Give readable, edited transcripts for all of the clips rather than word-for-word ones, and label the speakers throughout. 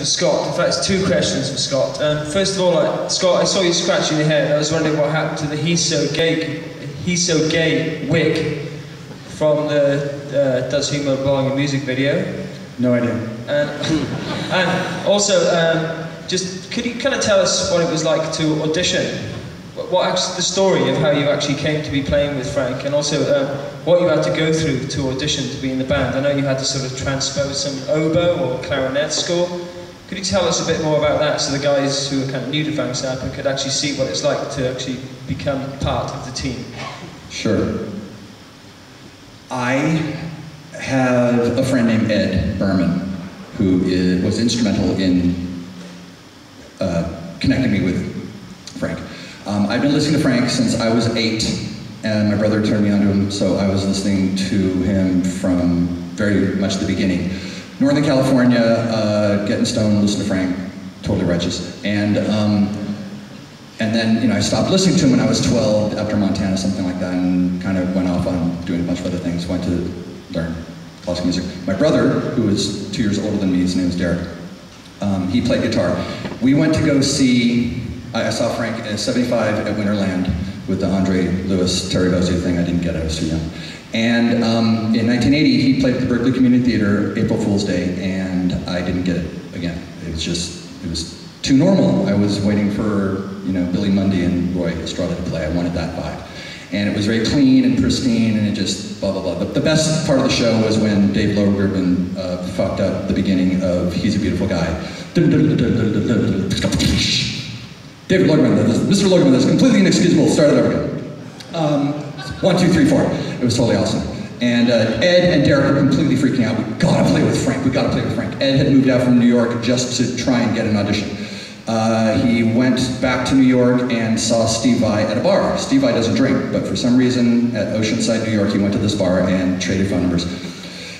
Speaker 1: for Scott. In fact, it's two questions for Scott. First of all, Scott, I saw you scratching your head. I was wondering what happened to the He's So Gay wig from the Does Humour Belong in Music video?
Speaker 2: No idea.
Speaker 1: And also, just could you kind of tell us what it was like to audition? The story of how you actually came to be playing with Frank, and also what you had to go through to audition to be in the band. I know you had to sort of transpose some oboe or clarinet score. Could you tell us a bit more about that so the guys who are kind of new to Frank Zappa could actually see what it's like to actually become part of the team?
Speaker 2: Sure. I have a friend named Ed Berman who was instrumental in connecting me with Frank. I've been listening to Frank since I was 8, and my brother turned me on to him, so I was listening to him from very much the beginning. Northern California, getting stoned, listening to Frank, totally righteous. And then, I stopped listening to him when I was 12, after Montana, something like that, and kind of went off on doing a bunch of other things, went to learn classical music. My brother, who is 2 years older than me, his name is Derek, he played guitar. We went to go see, I saw Frank at 75 at Winterland with the Andre Lewis, Terry Bozzio thing. I didn't get it, I was too young. And in 1980, he played at the Berkeley Community Theater, April Fool's Day, and I didn't get it again. It was too normal. I was waiting for, Billy Mundy and Roy Estrada to play. I wanted that vibe. And it was very clean and pristine, and it just blah, blah, blah. The best part of the show was when Dave Logerman fucked up the beginning of He's a Beautiful Guy. David Logerman, Mr. Logerman, that's completely inexcusable. Start it over again. 1, 2, 3, 4. It was totally awesome. And Ed and Derek were completely freaking out. We gotta play with Frank. We gotta play with Frank. Ed had moved out from New York just to try and get an audition. He went back to New York and saw Steve Vai at a bar. Steve Vai doesn't drink, but for some reason at Oceanside, New York, he went to this bar and traded phone numbers.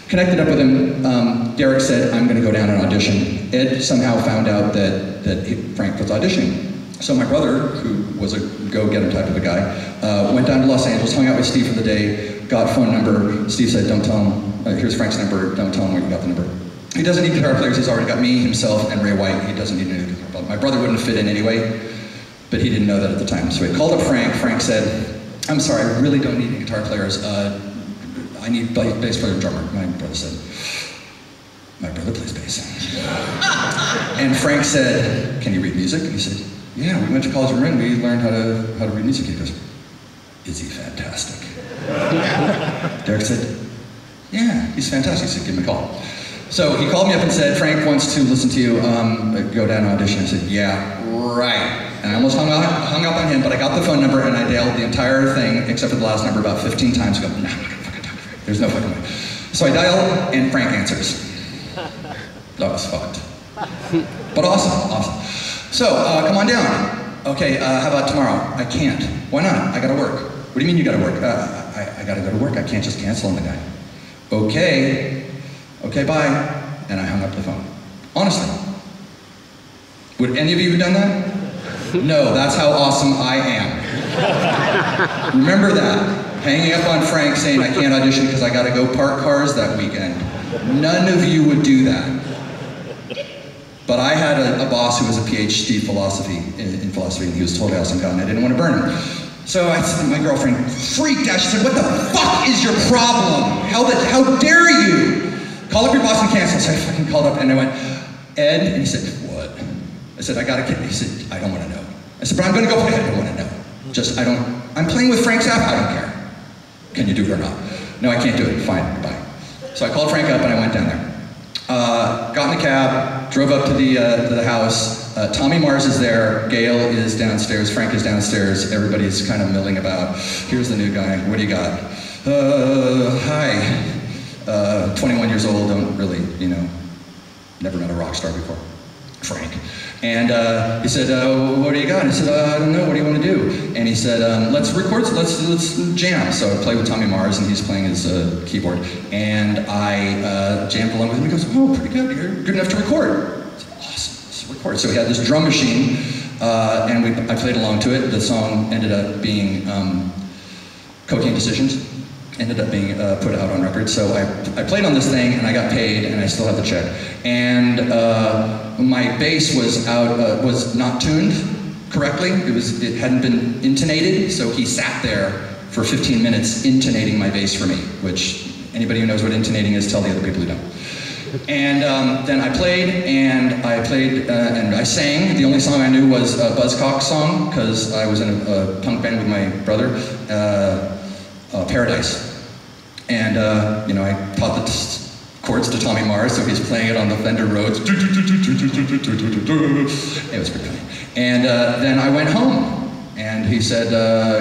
Speaker 2: Connected up with him. Derek said, I'm gonna go down and audition. Ed somehow found out that Frank was auditioning. So my brother, who was a go-getter type of a guy, went down to Los Angeles, hung out with Steve for the day, got a phone number. Steve said, don't tell him, here's Frank's number, don't tell him where you got the number. He doesn't need guitar players, he's already got me, himself, and Ray White. He doesn't need any guitar players. My brother wouldn't fit in anyway, but he didn't know that at the time. So he called up Frank. Frank said, I'm sorry, I really don't need any guitar players. I need bass player and drummer. My brother said, my brother plays bass. And Frank said, can you read music? And he said, yeah, we went to college in Marin, we learned how to read music. He goes, is he fantastic? Derek said, yeah, he's fantastic. He said, give him a call. So he called me up and said, Frank wants to listen to you, go down and audition. I said, yeah, right. And I almost hung up on him, but I got the phone number and I dialed the entire thing, except for the last number, about 15 times. I go, no, I'm not gonna fucking talk to Frank. There's no fucking way. So I dial, and Frank answers. That was fucked. But awesome. So, come on down. Okay, how about tomorrow? I can't. Why not? I gotta work. What do you mean you gotta work? I gotta go to work. I can't just cancel on the guy. Okay, bye. And I hung up the phone. Honestly. Would any of you have done that? No, that's how awesome I am. Remember that. Hanging up on Frank saying I can't audition because I gotta go park cars that weekend. None of you would do that. But I had a boss who was a PhD in philosophy, and he was totally awesome guy, and I didn't want to burn him. So I said, my girlfriend freaked out. She said, what the fuck is your problem? How dare you? Call up your boss and cancel. So I fucking called up and I went, Ed, and he said, what? I said, I got a kid. He said, I don't want to know. I said, but I'm going to go play. I don't want to know. I'm playing with Frank Zappa. I don't care. Can you do it or not? No, I can't do it. Fine, goodbye. So I called Frank up and I went down there. Got in a cab, drove up to the house. Tommy Mars is there, Gail is downstairs, Frank is downstairs, everybody's kind of milling about. Here's the new guy, what do you got? Hi. 21 years old, don't really, never met a rock star before. Frank. And he said, what do you got? And I said, I don't know, what do you want to do? And he said, let's record, let's jam. So I played with Tommy Mars and he's playing his keyboard. And I jammed along with him. He goes, oh, pretty good, you're good enough to record. I said, awesome, let's record. So we had this drum machine and I played along to it. The song ended up being Cocaine Decisions. Ended up being put out on record. So I played on this thing and I got paid and I still have the check. And my bass was was not tuned correctly. It hadn't been intonated, so he sat there for 15 minutes intonating my bass for me, which anybody who knows what intonating is, tell the other people who don't. And then I played, and I sang. The only song I knew was a Buzzcocks song, because I was in a punk band with my brother, Paradise. And you know, I taught the chords to Tommy Mars, so he's playing it on the Fender Rhodes. It was pretty funny. And then I went home. And he said,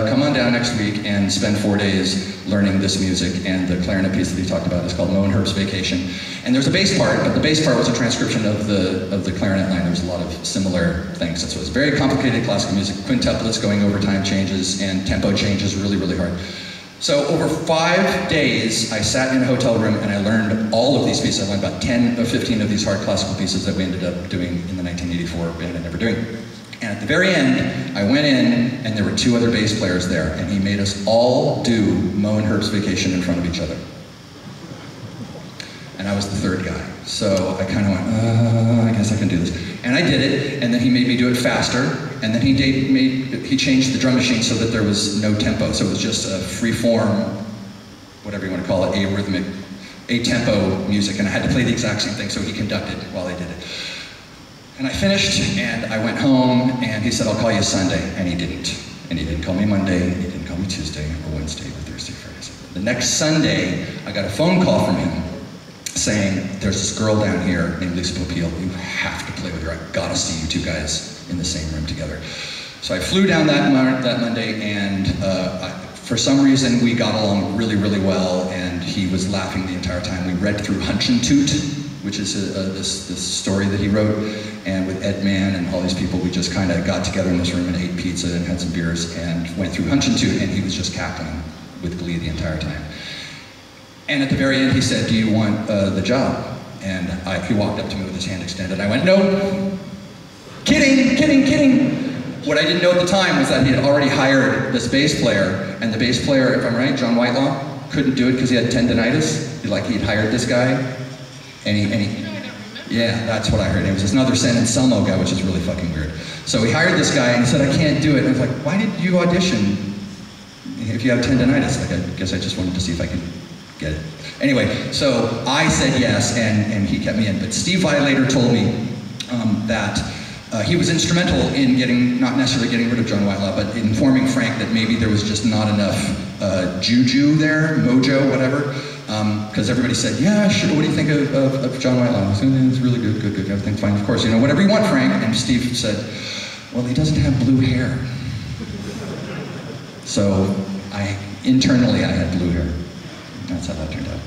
Speaker 2: come on down next week and spend 4 days learning this music. And the clarinet piece that he talked about is called Mo and Herb's Vacation. And there's a bass part, but the bass part was a transcription of the clarinet line. There was a lot of similar things. So it was very complicated classical music, quintuplets going over time changes and tempo changes, really, really hard. So over 5 days, I sat in a hotel room and I learned all of these pieces. I learned about 10 or 15 of these hard classical pieces that we ended up doing in the 1984 band I Never Doing. And at the very end, I went in, and there were 2 other bass players there, and he made us all do Mo and Herb's Vacation in front of each other. And I was the 3rd guy. So I kind of went, I guess I can do this. And I did it, and then he made me do it faster, and then he changed the drum machine so that there was no tempo, so it was just a free form, whatever you want to call it, arrhythmic, a-tempo music, and I had to play the exact same thing, so he conducted while I did it. And I finished, and I went home, and he said, I'll call you Sunday, and he didn't. And he didn't call me Monday, and he didn't call me Tuesday, or Wednesday, or Thursday, Friday. The next Sunday, I got a phone call from him saying, there's this girl down here named Lisa Popeil, you have to play with her. I've got to see you 2 guys in the same room together. So I flew down that Monday, and for some reason, we got along really, really well, and he was laughing the entire time. We read through Hunch and Toot, which is this story that he wrote, and with Ed Mann and all these people, we just kind of got together in this room and ate pizza and had some beers and went through Hunch and Toot, and he was just cackling with glee the entire time. And at the very end, he said, do you want the job? And he walked up to me with his hand extended. I went, no. Kidding, kidding, kidding. What I didn't know at the time was that he had already hired this bass player, and the bass player, if I'm right, John Whitelaw, couldn't do it because he had tendonitis. He'd hired this guy, and he yeah, that's what I heard. It was another San Anselmo guy, which is really fucking weird. So he hired this guy, and he said, I can't do it. And I was like, why did you audition if you have tendonitis? Like, I guess I just wanted to see if I could get it. Anyway, so I said yes, and he kept me in. But Steve Vai later told me that he was instrumental in not necessarily getting rid of John Whitelaw, but informing Frank that maybe there was just not enough juju there, mojo, whatever. Because everybody said, yeah, sure, what do you think of John Whitelaw? I said, it's really good, everything's fine. Of course, you know, whatever you want, Frank. And Steve said, well, he doesn't have blue hair. So internally, I had blue hair. That's how that turned out.